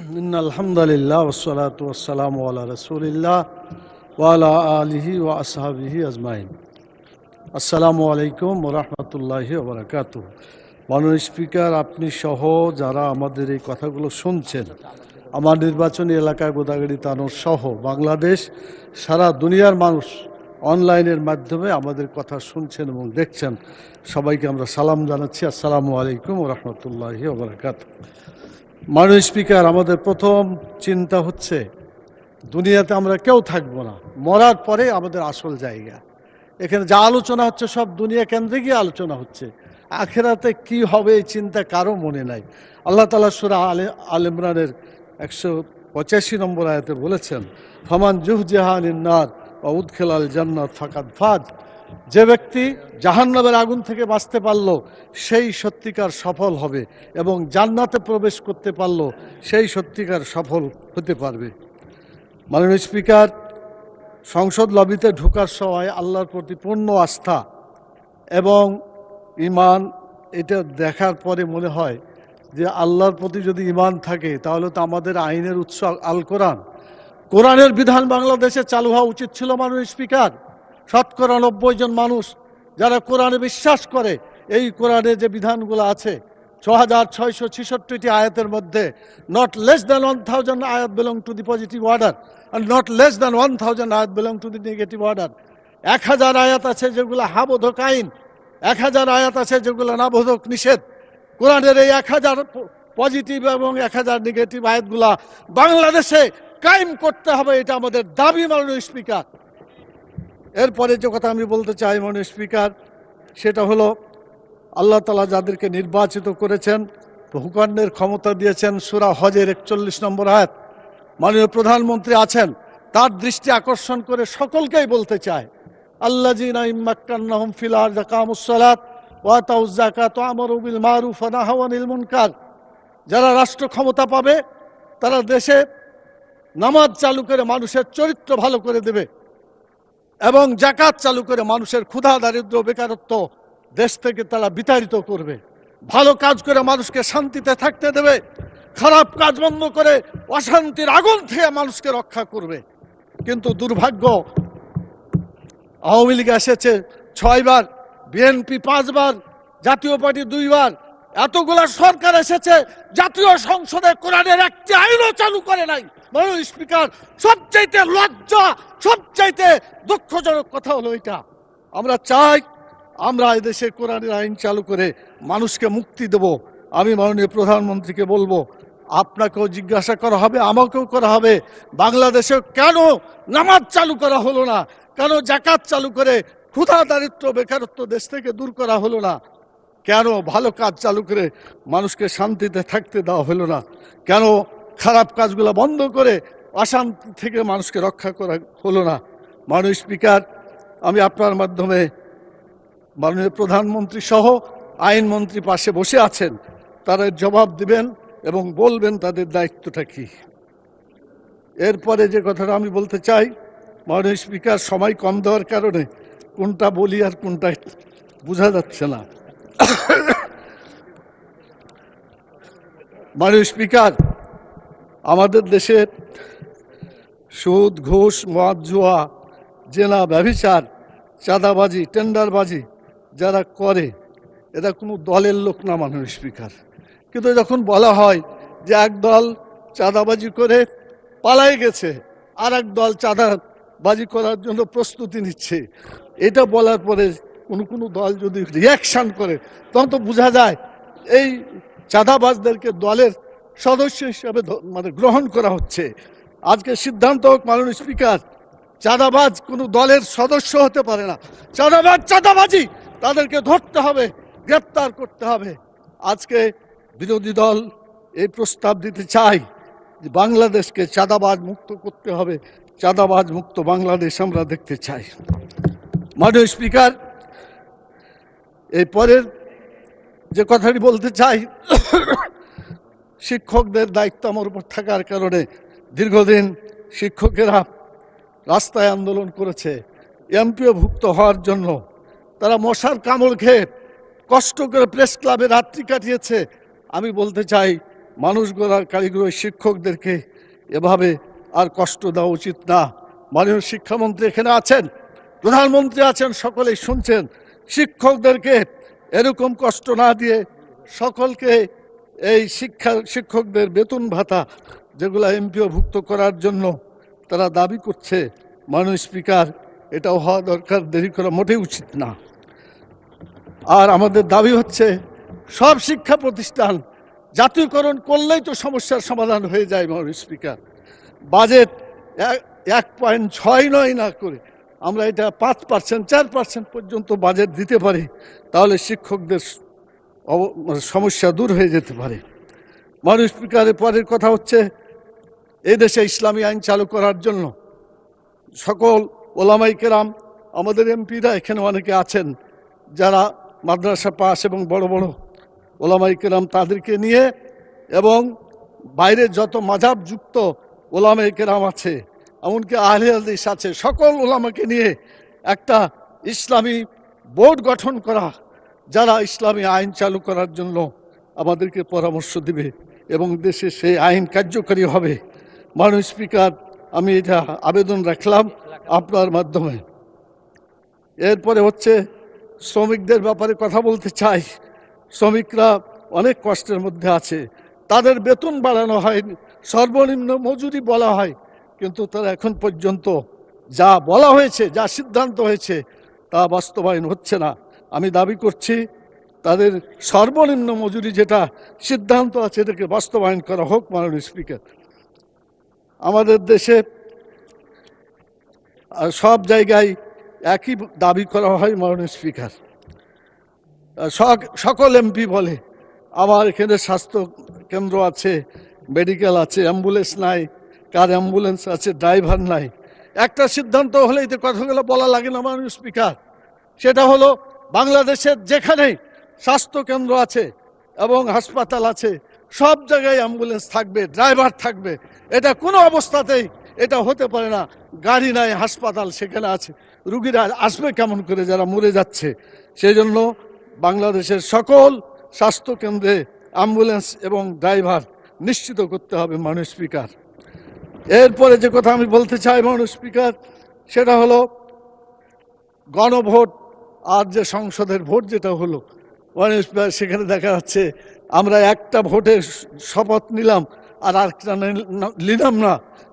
আলহামদুলিল্লাহ ওয়াসসালাতু ওয়াসসালামু আলা রাসূলিল্লাহ ওয়া আলা আলিহি ওয়া আসহাবিহি আজমাইন। আসসালামু আলাইকুম ওয়া রাহমাতুল্লাহি ওয়া বারাকাতুহু। মাননীয় স্পিকার, আপনি সহ যারা আমাদের এই কথাগুলো শুনছেন, আমার নির্বাচনী এলাকা গোদাগাড়ি তানোর সহ বাংলাদেশ সারা দুনিয়ার মানুষ অনলাইনের মাধ্যমে আমাদের কথা শুনছেন এবং দেখছেন, সবাইকে আমরা সালাম জানাচ্ছি। আসসালামু আলাইকুম ওয়া রাহমাতুল্লাহি ওয়া বারাকাতুহু। মাননীয় স্পিকার, আমাদের প্রথম চিন্তা হচ্ছে দুনিয়াতে আমরা কেউ থাকবো না, মরার পরে আমাদের আসল জায়গা। এখানে যা আলোচনা হচ্ছে সব দুনিয়া কেন্দ্রে গিয়ে আলোচনা হচ্ছে, আখেরাতে কি হবে এই চিন্তা কারো মনে নাই। আল্লাহ তাআলা সূরা আল ইমরানের 185 নম্বর আয়াতে বলেছেন, ফামান জুহজিহা আনিন নার ওয়া উদখিলাল জান্নাত ফাকাদ ফাজ। যে ব্যক্তি জাহান্নামের আগুন থেকে বাঁচতে পারলো সেই সত্যিকার সফল হবে, এবং জান্নাতে প্রবেশ করতে পারলো সেই সত্যিকার সফল হতে পারবে। মাননীয় স্পিকার, সংসদ লবিতে ঢোকার সময় আল্লাহর প্রতি পূর্ণ আস্থা এবং ঈমান, এটা দেখার পরে মনে হয় যে আল্লাহর প্রতি যদি ঈমান থাকে তাহলে তো আমাদের আইনের উৎস আল কোরআন, কোরআনের বিধান বাংলাদেশে চালু হওয়া উচিত ছিল। মাননীয় স্পিকার, শতকরা 90 জন মানুষ যারা কোরআনে বিশ্বাস করে, এই কোরআনে যে বিধানগুলো আছে 6666টি আয়াতের মধ্যে নট লেস দ্যান 1000 আয়াত belong to the positive order are not less than 1000 আয়াত belong to the negative order. 1000 আয়াত আছে যেগুলো হাবোধক আইন, 1000 আয়াত আছে যেগুলো নাবোধক নিষেধ। কোরআনের এই 1000 পজিটিভ এবং 1000 নেগেটিভ আয়াতগুলা বাংলাদেশে কায়েম করতে হবে, এটা আমাদের দাবি। মাননীয় স্পিকার, এরপরে যে কথা আমি বলতে চাই মাননীয় স্পিকার, সেটা হলো আল্লাহ তাআলা যাদেরকে নির্বাচিত করেছেন, হুকুমের ক্ষমতা দিয়েছেন, সূরা হজের 41 নম্বর আয়াত, মাননীয় প্রধানমন্ত্রী আছেন, তার দৃষ্টি আকর্ষণ করে সকলকেই বলতে চায়, আল্লাযীনা ইম্মাক্কান্নাহুম ফিল আরদি আকামুস সালাত ওয়া আতাউয যাকাত ওয়া আমারু বিল মারুফ ওয়া নাহাউ আনিল মুনকার। যারা রাষ্ট্র ক্ষমতা পাবে তারা দেশে নামাজ চালু করে মানুষের চরিত্র ভালো করে দেবে, এবং যাকাত চালু করে মানুষের ক্ষুধা দারিদ্র বেকারত্ব দেশ থেকে তারা বিতাড়িত করবে, ভালো কাজ করে মানুষকে শান্তিতে থাকতে দেবে, খারাপ কাজ বন্ধ করে অশান্তির আগুন থেকে মানুষকে রক্ষা করবে। কিন্তু দুর্ভাগ্য, আওয়ামী লীগ এসেছে 6 বার, বিএনপি 5 বার, জাতীয় পার্টি 2 বার, এতগুলা সরকার এসেছে, জাতীয় সংসদে কোরআনের একটি আইনও চালু করে নাই। মাননীয় স্পিকার, সবচাইতে লজ্জা, সবচাইতে দুঃখজনক কথা হলো এটা। আমরা চাই আমরা এই দেশে কোরআনের আইন চালু করে মানুষকে মুক্তি দেব। আমি মাননীয় প্রধানমন্ত্রীকে বলবো, আপনাকেও জিজ্ঞাসা করা হবে, আমাকেও করা হবে, বাংলাদেশে কেন নামাজ চালু করা হলো না, কেন যাকাত চালু করে ক্ষুধা দারিদ্র বেকারত্ব দেশ থেকে দূর করা হলো না, কেন ভালো কাজ চালু করে মানুষকে শান্তিতে থাকতে দেওয়া হলো না, কেন খারাপ কাজগুলো বন্ধ করে অশান্তি থেকে মানুষকে রক্ষা করা হলো না। মাননীয় স্পিকার, আমি আপনার মাধ্যমে মাননীয় প্রধানমন্ত্রী সহ আইনমন্ত্রী পাশে বসে আছেন, তারা জবাব দিবেন এবং বলবেন তাদের দায়িত্বটা কি। এরপরে যে কথাটা আমি বলতে চাই, মাননীয় স্পিকার, সময় কম দেওয়ার কারণে কোনটা বলি আর কোনটা বোঝা যাচ্ছে না। মাননীয় স্পিকার, আমাদের দেশের সুদ, ঘুষ, মদ, জুয়া, জেনা, ব্যভিচার, চাঁদাবাজি, টেন্ডারবাজি যারা করে, এরা কোনো দলের লোক না। মাননীয় স্পিকার, কিন্তু যখন বলা হয় যে এক দল চাঁদাবাজি করে পালাই গেছে, আর এক দল চাঁদাবাজি করার জন্য প্রস্তুতি নিচ্ছে, এটা বলার পরে কোনো দল যদি রিয়াকশন করে, তখন তো বোঝা যায় এই চাঁদাবাজদেরকে দলের সদস্য হিসাবে গ্রহণ করা হচ্ছে। আজকে সিদ্ধান্ত হোক মাননীয় স্পিকার, চাঁদাবাজ কোনো দলের সদস্য হতে পারে না। চাঁদাবাজ চাঁদাবাজি, তাদেরকে ধরতে হবে, গ্রেপ্তার করতে হবে। আজকে বিরোধী দল এই প্রস্তাব দিতে চায় যে বাংলাদেশকে চাঁদাবাজ মুক্ত করতে হবে, চাঁদাবাজ মুক্ত বাংলাদেশ আমরা দেখতে চাই। মাননীয় স্পিকার, এই পরের যে কথাটি বলতে চাই, শিক্ষকদের দায়িত্ব আমার উপর থাকার কারণে দীর্ঘদিন শিক্ষকেরা রাস্তায় আন্দোলন করেছে এমপিও ভুক্ত হওয়ার জন্য। তারা মশার কামড় খেয়ে কষ্ট করে প্রেস ক্লাবে রাত্রি কাটিয়েছে। আমি বলতে চাই মানুষ গড়ার কারিগর শিক্ষকদেরকে এভাবে আর কষ্ট দেওয়া উচিত না। মাননীয় শিক্ষামন্ত্রী এখানে আছেন, প্রধানমন্ত্রী আছেন, সকলেই শুনছেন। শিক্ষকদেরকে এরকম কষ্ট না দিয়ে সকলকে এই শিক্ষকদের বেতন ভাতা যেগুলো এমপিওভুক্ত করার জন্য তারা দাবি করছে, মাননীয় স্পিকার, এটাও হওয়া দরকার, দেরি করা মোটেই উচিত না। আর আমাদের দাবি হচ্ছে সব শিক্ষা প্রতিষ্ঠান জাতীয়করণ করলেই তো সমস্যার সমাধান হয়ে যায়। মাননীয় স্পিকার, বাজেট 1.6 না করে আমরা এটা 5%, 4% পর্যন্ত বাজেট দিতে পারি, তাহলে শিক্ষকদের সমস্যা দূর হয়ে যেতে পারে। মাননীয় স্পিকারের পরের কথা হচ্ছে এই দেশে ইসলামী আইন চালু করার জন্য সকল ওলামাই কেরাম, আমাদের এমপিরা এখানে অনেকে আছেন যারা মাদ্রাসা পাস এবং বড় বড় ওলামাই কেরাম, তাদেরকে নিয়ে এবং বাইরে যত মাযহাবযুক্ত ওলামাই কেরাম আছে, এমনকি আহলে হাদিস আছে, সকল ওলামাকে নিয়ে একটা ইসলামী বোর্ড গঠন করা, যারা ইসলামী আইন চালু করার জন্য আমাদেরকে পরামর্শ দিবে এবং দেশে সেই আইন কার্যকরী হবে। মাননীয় স্পিকার, আমি এটা আবেদন রাখলাম আপনার মাধ্যমে। এরপরে হচ্ছে শ্রমিকদের ব্যাপারে কথা বলতে চাই। শ্রমিকরা অনেক কষ্টের মধ্যে আছে, তাদের বেতন বাড়ানো হয়নি, সর্বনিম্ন মজুরি বলা হয়, কিন্তু তারা এখন পর্যন্ত যা বলা হয়েছে, যা সিদ্ধান্ত হয়েছে, তা বাস্তবায়ন হচ্ছে না। আমি দাবি করছি তাদের সর্বনিম্ন মজুরি যেটা সিদ্ধান্ত আছে এটাকে বাস্তবায়ন করা হোক। মাননীয় স্পিকার, আমাদের দেশে সব জায়গায় একই দাবি করা হয়। মাননীয় স্পিকার, সকল এমপি বলে আমার এখানে স্বাস্থ্য কেন্দ্র আছে, মেডিকেল আছে, অ্যাম্বুলেন্স নাই, কার অ্যাম্বুলেন্স আছে, ড্রাইভার নাই। একটা সিদ্ধান্ত হলে এই কথাগুলো বলা লাগে না। মাননীয় স্পিকার, সেটা হলো বাংলাদেশের যেখানেই স্বাস্থ্য কেন্দ্র আছে এবং হাসপাতাল আছে, সব জায়গায় অ্যাম্বুলেন্স থাকবে, ড্রাইভার থাকবে। এটা কোনো অবস্থাতেই এটা হতে পারে না। গাড়ি নাই, হাসপাতাল সেখানে আছে, রুগীরা আসবে কেমন করে যারা মরে যাচ্ছে? সেই জন্য বাংলাদেশের সকল স্বাস্থ্য কেন্দ্রে অ্যাম্বুলেন্স এবং ড্রাইভার নিশ্চিত করতে হবে। মাননীয় স্পিকার, এরপরে যে কথা আমি বলতে চাই মাননীয় স্পিকার, সেটা হলো গণভোট আর যে সংসদের ভোট যেটা হলো, মাননীয় স্পিকার, সেখানে দেখা যাচ্ছে আমরা একটা ভোটে শপথ নিলাম আর আরেকটা নিলাম না,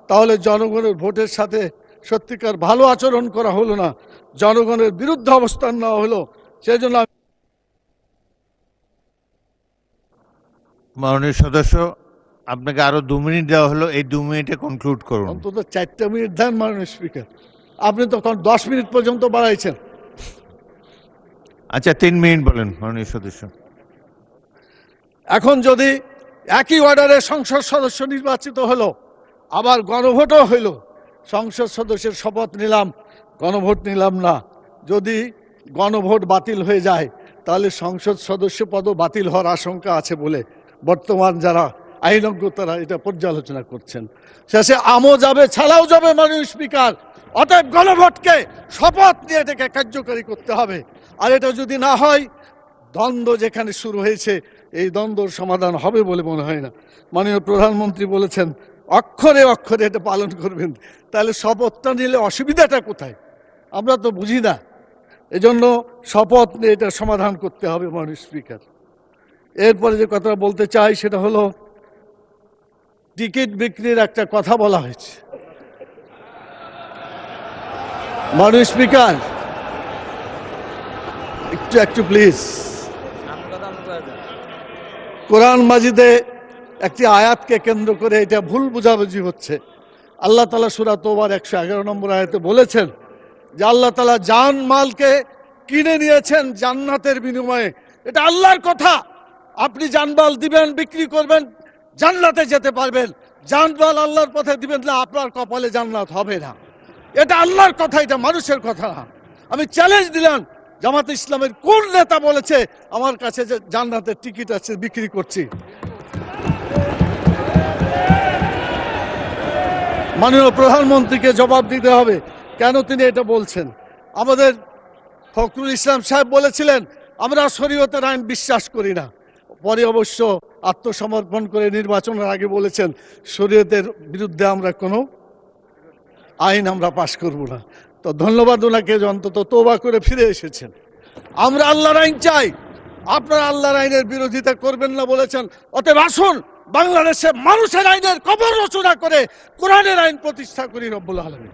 তাহলে জনগণের ভোটের সাথে সত্যিকার ভালো আচরণ করা হলো না, জনগণের বিরুদ্ধে অবস্থান নেওয়া হলো। সেই জন্য মাননীয় সদস্য, আপনাকে আরো 2 মিনিট দেওয়া হলো, এই 2 মিনিটে কনক্লুড করুন। অন্তত 4 মিনিট দেন মাননীয় স্পিকার, আপনি তখন 10 মিনিট পর্যন্ত বাড়াইছেন। আচ্ছা, 3 মিনিট বলেন মাননীয় সদস্য। এখন যদি একই অর্ডারে সংসদ সদস্য নির্বাচিত হলো, আবার গণভোটও হইল, সংসদ সদস্যের শপথ নিলাম, গণভোট নিলাম না, যদি গণভোট বাতিল হয়ে যায় তাহলে সংসদ সদস্য পদও বাতিল হওয়ার আশঙ্কা আছে বলে বর্তমান যারা আইনজ্ঞ তারা এটা পর্যালোচনা করছেন। শেষে আমও যাবে, ছালাও যাবে। মাননীয় স্পিকার, অতএব গণভোটকে শপথ নিয়ে এটাকে কার্যকরী করতে হবে। আর এটা যদি না হয়, দ্বন্দ্ব যেখানে শুরু হয়েছে এই দ্বন্দ্বর সমাধান হবে বলে মনে হয় না। মাননীয় প্রধানমন্ত্রী বলেছেন অক্ষরে অক্ষরে এটা পালন করবেন, তাহলে শপথটা নিলে অসুবিধাটা কোথায় আমরা তো বুঝি না। এজন্য শপথ নিয়ে এটা সমাধান করতে হবে। মাননীয় স্পিকার, এরপরে যে কথা বলতে চাই সেটা হলো টিকিট বিক্রির একটা কথা বলা হয়েছে। মাননীয় স্পিকার, একটু প্লিজ, কোরআন মাজিদে একটি আয়াতকে কেন্দ্র করে এটা ভুল বুঝাবুঝি হচ্ছে। আল্লাহ তাআলা সূরা তওবার 111 নম্বর আয়াতে বলেছেন যে আল্লাহ তাআলা জান মালকে কিনে নিয়েছেন জান্নাতের বিনিময়ে। এটা আল্লাহর কথা। আপনি জানমাল দিবেন, বিক্রি করবেন, জান্নাতে যেতে পারবেন। জানমাল আল্লাহর পথে দিবেন না, আপনার কপালে জান্নাত হবে না। এটা আল্লাহর কথা, এটা মানুষের কথা না। আমি চ্যালেঞ্জ দিলাম, জামাতে ইসলামের কোন নেতা বলেছে আমার কাছে যে জান্নাতের টিকিট আছে বিক্রি করছি? মাননীয় প্রধানমন্ত্রীকে জবাব দিতে হবে কেন তিনি এটা বলছেন। আমাদের ফখরুল ইসলাম সাহেব বলেছিলেন আমরা শরীয়তের আইন বিশ্বাস করি না। পরে অবশ্য আত্মসমর্পণ করে নির্বাচনের আগে বলেছেন শরীয়তের বিরুদ্ধে আমরা কোনো আইন আমরা পাশ করব না। তো ধন্যবাদ ওনাকে যে অন্তত তওবা করে ফিরে এসেছেন। আমরা আল্লাহর আইন চাই, আপনারা আল্লাহর আইনের বিরোধিতা করবেন না বলেছেন। অতএব আসুন বাংলাদেশে মানুষের আইনের কবর রচনা করে কোরআনের আইন প্রতিষ্ঠা করি রব্বুল আলামিন।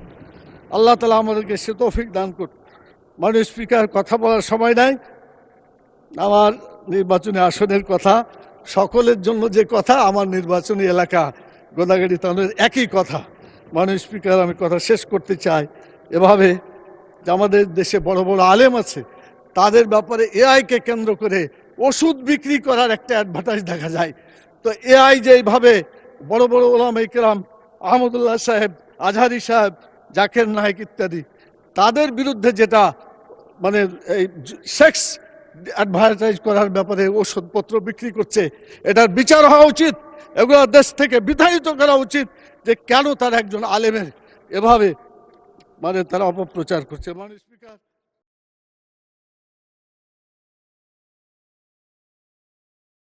আল্লাহ তাআলা আমাদেরকে সে তৌফিক দান করুন। মাননীয় স্পিকার, কথা বলার সময় নাই। আমার নির্বাচনী আসনের কথা, সকলের জন্য যে কথা, আমার নির্বাচনী এলাকা গোদাগাড়ি তাদের একই কথা। মাননীয় স্পিকার, আমি কথা শেষ করতে চাই এভাবে যে আমাদের দেশে বড় বড় আলেম আছে, তাদের ব্যাপারে এআইকে কেন্দ্র করে ওষুধ বিক্রি করার একটা অ্যাডভার্টাইজ দেখা যায়। তো এআই যে এইভাবে বড় বড় ওলামায়ে কেরাম, আহমদুল্লাহ সাহেব, আজহারি সাহেব, জাকের নায়েক ইত্যাদি, তাদের বিরুদ্ধে যেটা মানে এই সেক্স অ্যাডভার্টাইজ করার ব্যাপারে ওষুধপত্র বিক্রি করছে, এটার বিচার হওয়া উচিত। এগুলো দেশ থেকে বিতাড়িত করা উচিত যে কেন তারা একজন আলেমের এভাবে তারা অপপ্রচার করছে। মাননীয় স্পিকার।